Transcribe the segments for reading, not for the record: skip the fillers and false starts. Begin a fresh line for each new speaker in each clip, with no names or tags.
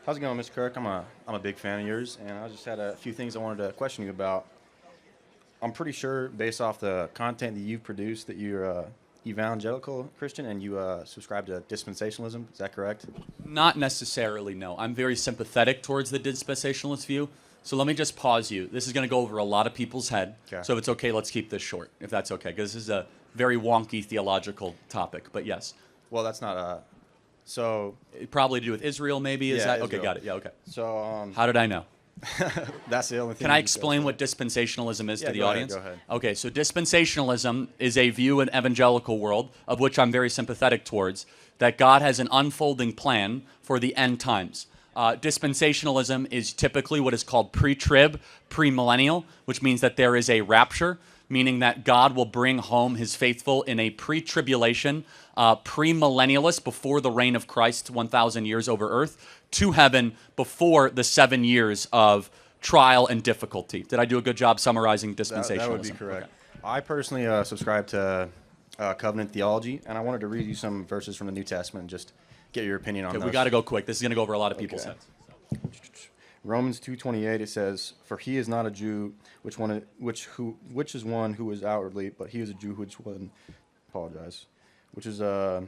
How's it going, Mr. Kirk? I'm a big fan of yours, and I just had a few things I wanted to question you about. I'm pretty sure, based off the content that you've produced, that you're a evangelical Christian and you subscribe to dispensationalism. Is that correct?
Not necessarily, no. I'm very sympathetic towards the dispensationalist view. So let me just pause you. This is going to go over a lot of people's head.
Okay.
So if it's okay, let's keep this short, if that's okay, because this is a very wonky theological topic. But yes.
Well, that's not so.
Probably to do with Israel, maybe? Is
Yeah,
that? Okay,
Israel.
got it. Yeah, okay.
So
How did I know?
that's the only thing.
Can I explain what dispensationalism is
Yeah,
to the
go ahead,
audience?
go ahead.
Okay, so dispensationalism is a view in evangelical world, of which I'm very sympathetic towards, that God has an unfolding plan for the end times. Dispensationalism is typically what is called pre-trib, premillennial, which means that there is a rapture, meaning that God will bring home his faithful in a pre-tribulation, premillennialist, before the reign of Christ, 1,000 years over earth, to heaven before the 7 years of trial and difficulty. Did I do a good job summarizing dispensationalism?
That would be correct.
Okay.
I personally subscribe to covenant theology, and I wanted to read you some verses from the New Testament and just get your opinion on
Okay,
those.
we got to go quick. This is going to go over a lot of people's
Okay.
heads.
Romans 2:28, it says, "For he is not a Jew, which is one who is outwardly, but he is a Jew which one." Apologize. Which is
Right.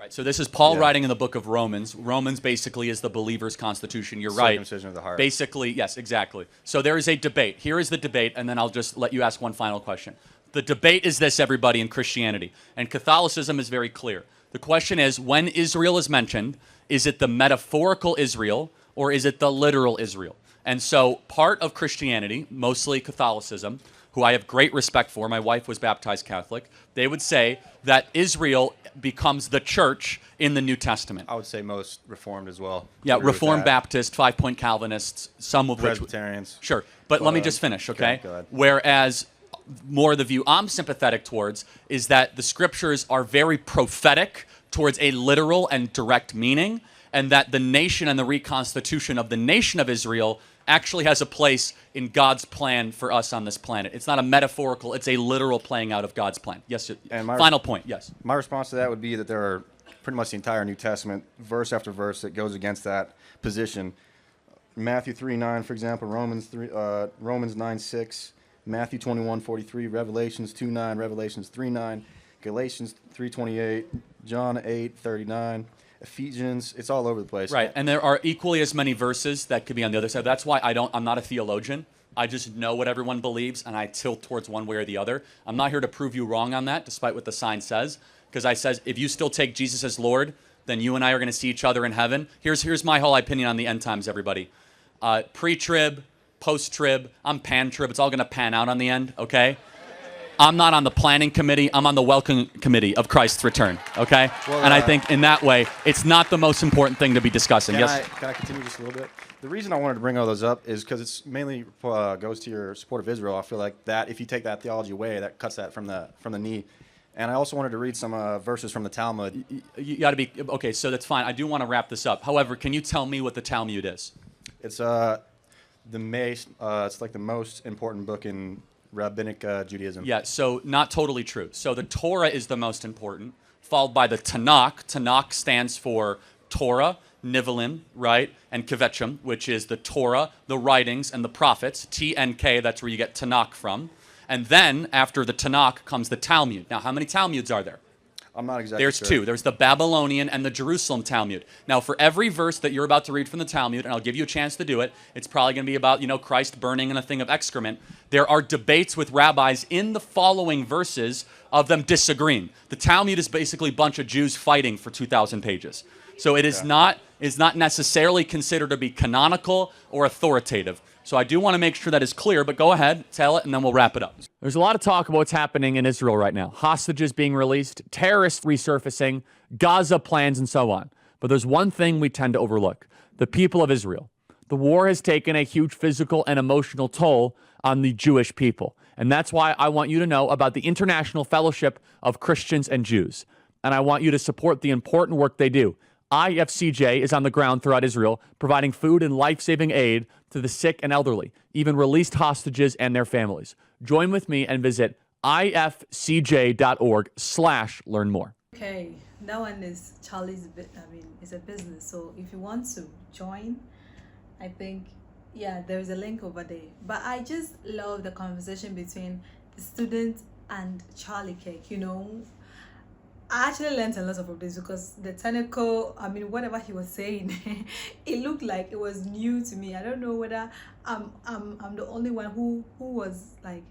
So this is Paul
Yeah.
writing in the book of Romans. Romans basically is the believer's constitution. You're right.
circumcision of the heart.
Basically, yes, exactly. So there is a debate. Here is the debate, and then I'll just let you ask one final question. The debate is this, everybody, in Christianity. And Catholicism is very clear. The question is, when Israel is mentioned, is it the metaphorical Israel or is it the literal Israel? And so part of Christianity, mostly Catholicism, who I have great respect for, my wife was baptized Catholic, they would say that Israel becomes the church in the New Testament.
I would say most Reformed as well.
Yeah,
Agree with
Reformed
that.
Baptist, 5-point Calvinists, some of which...
Presbyterians.
Sure, but let me just finish, okay?
go ahead.
Whereas more the view I'm sympathetic towards is that the scriptures are very prophetic towards a literal and direct meaning, and that the nation and the reconstitution of the nation of Israel actually has a place in God's plan for us on this planet. It's not a metaphorical, it's a literal playing out of God's plan. Yes,
And
final point, yes.
My response to that would be that there are pretty much the entire New Testament, verse after verse, that goes against that position. Matthew 3:9, for example, Romans 9:6, Matthew 21:43, Revelations 2:9, Revelations 3:9, Galatians 3:28, John 8:39, Ephesians. It's all over the place.
Right, and there are equally as many verses that could be on the other side. That's why I'm not a theologian. I just know what everyone believes, and I tilt towards one way or the other. I'm not here to prove you wrong on that, despite what the sign says, because I says if you still take Jesus as Lord, then you and I are going to see each other in heaven. Here's my whole opinion on the end times, everybody. Pre-trib, post-trib, I'm pan-trib. It's all going to pan out on the end, okay? I'm not on the planning committee. I'm on the welcome committee of Christ's return, okay?
Well,
and I think in that way, it's not the most important thing to be discussing.
Can
Yes?
I continue just a little bit? The reason I wanted to bring all those up is because it's mainly goes to your support of Israel. I feel like that if you take that theology away, that cuts that from the knee. And I also wanted to read some verses from the Talmud.
You got to be, okay, so that's fine. I do want to wrap this up. However, can you tell me what the Talmud is?
It's it's like the most important book in rabbinic Judaism.
Yeah, so not totally true. So the Torah is the most important, followed by the Tanakh. Tanakh stands for Torah, Nivalim, right, and Kvetchim, which is the Torah, the writings, and the prophets. T-N-K, that's where you get Tanakh from. And then, after the Tanakh, comes the Talmud. Now, how many Talmuds are there?
I'm not exactly
There's
sure.
two. There's the Babylonian and the Jerusalem Talmud. Now, for every verse that you're about to read from the Talmud, and I'll give you a chance to do it, it's probably going to be about, Christ burning in a thing of excrement. There are debates with rabbis in the following verses of them disagreeing. The Talmud is basically a bunch of Jews fighting for 2,000 pages. So it is not necessarily considered to be canonical or authoritative. So I do want to make sure that is clear, but go ahead, tell it, and then we'll wrap it up. There's a lot of talk about what's happening in Israel right now. Hostages being released, terrorists resurfacing, Gaza plans, and so on. But there's one thing we tend to overlook: the people of Israel. The war has taken a huge physical and emotional toll on the Jewish people. And that's why I want you to know about the International Fellowship of Christians and Jews. And I want you to support the important work they do. IFCJ is on the ground throughout Israel, providing food and life-saving aid to the sick and elderly, even released hostages and their families. Join with me and visit ifcj.org/learn more.
Okay, that one is Charlie's it's a business. So if you want to join, I think, yeah, there's a link over there. But I just love the conversation between the student and Charlie Kirk. I actually learned a lot of this because the technical, whatever he was saying, it looked like it was new to me. I don't know whether I'm the only one who was like,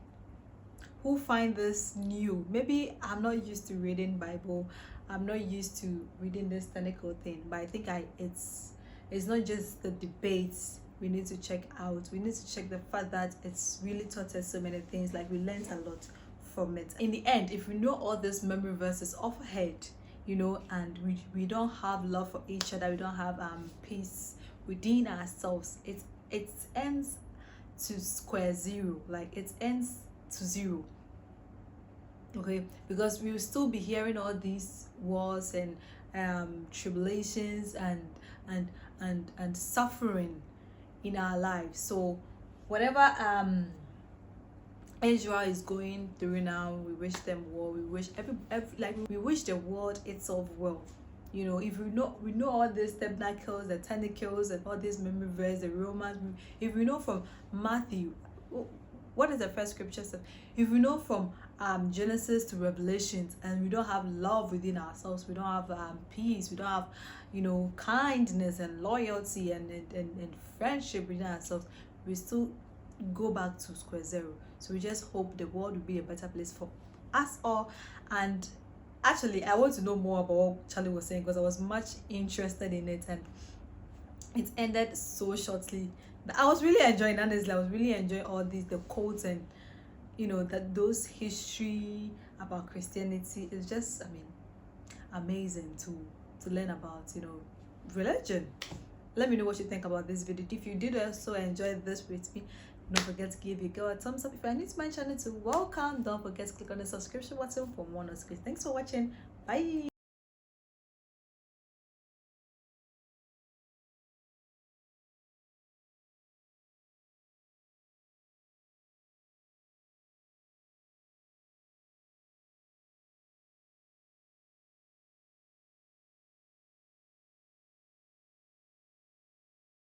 who find this new. Maybe I'm not used to reading Bible. I'm not used to reading this technical thing. But I think it's not just the debates we need to check out. We need to check the fact that it's really taught us so many things. Like, we learned a lot from it. In the end, if we know all these memory verses off head, and we don't have love for each other, we don't have peace within ourselves, it ends to square zero. Like, it ends to zero. Okay, because we will still be hearing all these wars and tribulations and suffering in our lives. So whatever Israel is going through now, we wish them well. We wish we wish the world itself well. If we know all these tabernacles, the tentacles, and all these memory verses, the Romans. If we know from Matthew, what is the first scripture said? If we know from Genesis to Revelations, and we don't have love within ourselves, we don't have peace, we don't have kindness and loyalty and friendship within ourselves, we still go back to square zero. So we just hope the world will be a better place for us all. And actually, I want to know more about what Charlie was saying, because I was much interested in it, and it ended so shortly. I was really enjoying, honestly. I was really enjoying all the quotes and that those history about Christianity is just amazing to learn about religion. Let me know what you think about this video. If you did also enjoy this with me, don't forget to give your girl a thumbs up. If you're new to my channel, welcome. Don't forget to click on the subscription button for more notifications. Thanks for watching. Bye.